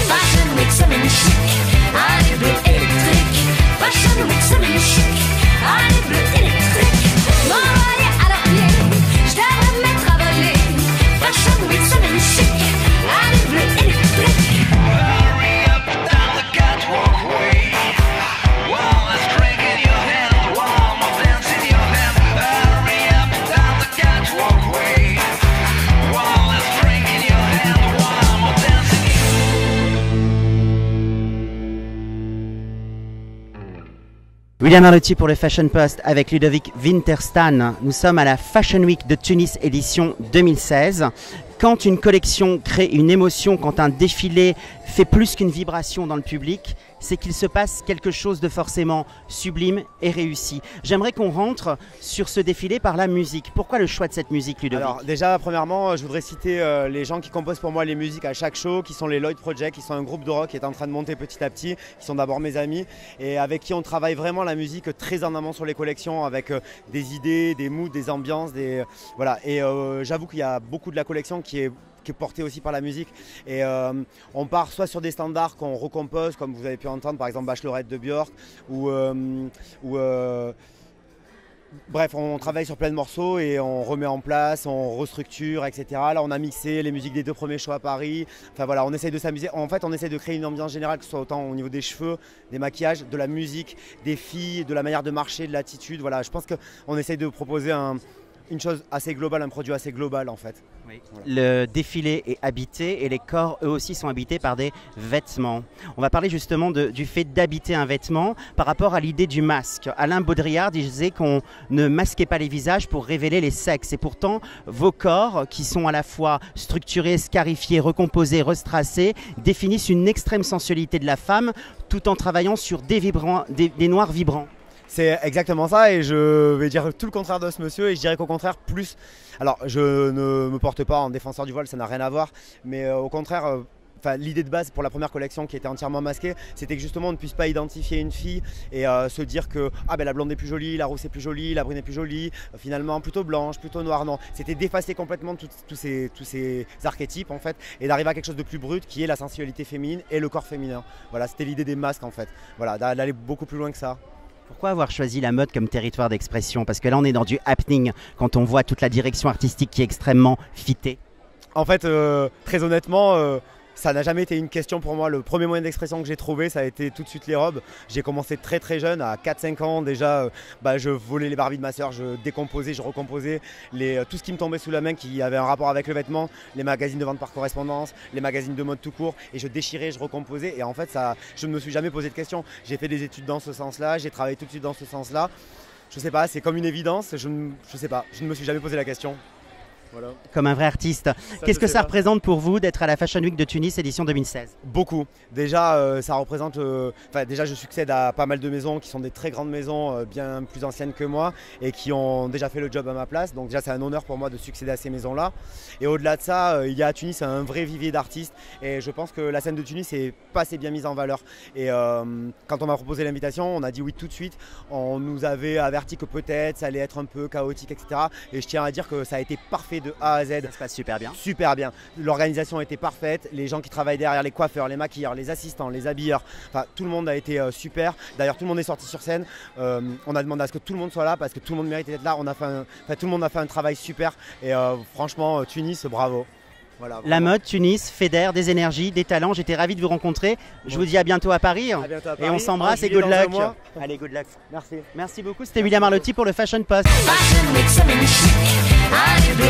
Fashion Week semaine chic, allez bleu électrique. Fashion Week semaine chic, allez bleu électrique. Mon loyer à leurs pieds, je devrais me mettre à voler. Fashion Week semaine chic, allez bleu électrique. Hurry up down the catwalk way. One less drink in your hand, one more dance in your hand. Hurry up down the catwalk way. One less drink in your hand, one more dance in William Arlotti pour le Fashion Post avec Ludovic Winterstan. Nous sommes à la Fashion Week de Tunis édition 2016. Quand une collection crée une émotion, quand un défilé fait plus qu'une vibration dans le public, c'est qu'il se passe quelque chose de forcément sublime et réussi. J'aimerais qu'on rentre sur ce défilé par la musique. Pourquoi le choix de cette musique, Ludovic? Alors déjà, premièrement, je voudrais citer les gens qui composent pour moi les musiques à chaque show, qui sont les Lloyd Project, qui sont un groupe de rock qui est en train de monter petit à petit, qui sont d'abord mes amis et avec qui on travaille vraiment la musique très en amont sur les collections, avec des idées, des moods, des ambiances, voilà. Et j'avoue qu'il y a beaucoup de la collection qui est porté aussi par la musique et on part soit sur des standards qu'on recompose comme vous avez pu entendre par exemple Bachelorette de Björk bref, on travaille sur plein de morceaux et on remet en place, on restructure, etc. Là on a mixé les musiques des 2 premiers shows à Paris, enfin voilà, on essaye de s'amuser, en fait on essaye de créer une ambiance générale, que ce soit autant au niveau des cheveux, des maquillages, de la musique, des filles, de la manière de marcher, de l'attitude, voilà, je pense qu'on essaye de proposer une chose assez globale, un produit assez global en fait. Oui. Voilà. Le défilé est habité et les corps eux aussi sont habités par des vêtements. On va parler justement du fait d'habiter un vêtement par rapport à l'idée du masque. Alain Baudrillard disait qu'on ne masquait pas les visages pour révéler les sexes et pourtant vos corps qui sont à la fois structurés, scarifiés, recomposés, restracés définissent une extrême sensualité de la femme tout en travaillant sur des noirs vibrants. C'est exactement ça et je vais dire tout le contraire de ce monsieur et je dirais qu'au contraire plus, alors je ne me porte pas en défenseur du voile, ça n'a rien à voir, mais au contraire, l'idée de base pour la première collection qui était entièrement masquée, c'était que justement on ne puisse pas identifier une fille et se dire que la blonde est plus jolie, la rousse est plus jolie, la brune est plus jolie, finalement plutôt blanche, plutôt noire, non. C'était d'effacer complètement tous ces archétypes en fait et d'arriver à quelque chose de plus brut qui est la sensualité féminine et le corps féminin. Voilà, c'était l'idée des masques en fait, voilà, d'aller beaucoup plus loin que ça. Pourquoi avoir choisi la mode comme territoire d'expression? Parce que là on est dans du happening quand on voit toute la direction artistique qui est extrêmement fitée. En fait, très honnêtement, ça n'a jamais été une question pour moi. Le premier moyen d'expression que j'ai trouvé, ça a été tout de suite les robes. J'ai commencé très très jeune, à 4-5 ans déjà, je volais les Barbies de ma soeur, je décomposais, je recomposais tout ce qui me tombait sous la main qui avait un rapport avec le vêtement, les magazines de vente par correspondance, les magazines de mode tout court, et je déchirais, je recomposais et en fait je ne me suis jamais posé de questions. J'ai fait des études dans ce sens-là, j'ai travaillé tout de suite dans ce sens-là. Je sais pas, c'est comme une évidence, je sais pas, je ne me suis jamais posé la question. Voilà. Comme un vrai artiste. Qu'est-ce que ça représente pour vous d'être à la Fashion Week de Tunis édition 2016? Beaucoup. Déjà, ça représente. Déjà, je succède à pas mal de maisons qui sont des très grandes maisons, bien plus anciennes que moi et qui ont déjà fait le job à ma place. Donc, déjà, c'est un honneur pour moi de succéder à ces maisons-là. Et au-delà de ça, il y a à Tunis un vrai vivier d'artistes. Et je pense que la scène de Tunis n'est pas assez bien mise en valeur. Et quand on m'a proposé l'invitation, on a dit oui tout de suite. On nous avait averti que peut-être ça allait être un peu chaotique, etc. Et je tiens à dire que ça a été parfait de A à Z. Ça se passe super bien. Super bien. L'organisation était parfaite, les gens qui travaillent derrière, les coiffeurs, les maquilleurs, les assistants, les habilleurs, tout le monde a été super. D'ailleurs tout le monde est sorti sur scène. On a demandé à ce que tout le monde soit là parce que tout le monde méritait d'être là. Tout le monde a fait un travail super et franchement Tunis, bravo. Voilà, la mode, Tunis, fédère des énergies, des talents. J'étais ravi de vous rencontrer. Je vous dis à bientôt à Paris. À bientôt à Paris. Et on s'embrasse et good luck. Allez, good luck. Merci. Merci beaucoup. C'était William Arlotti pour le Fashion Post. Fashion Week semaine chic, allez bleu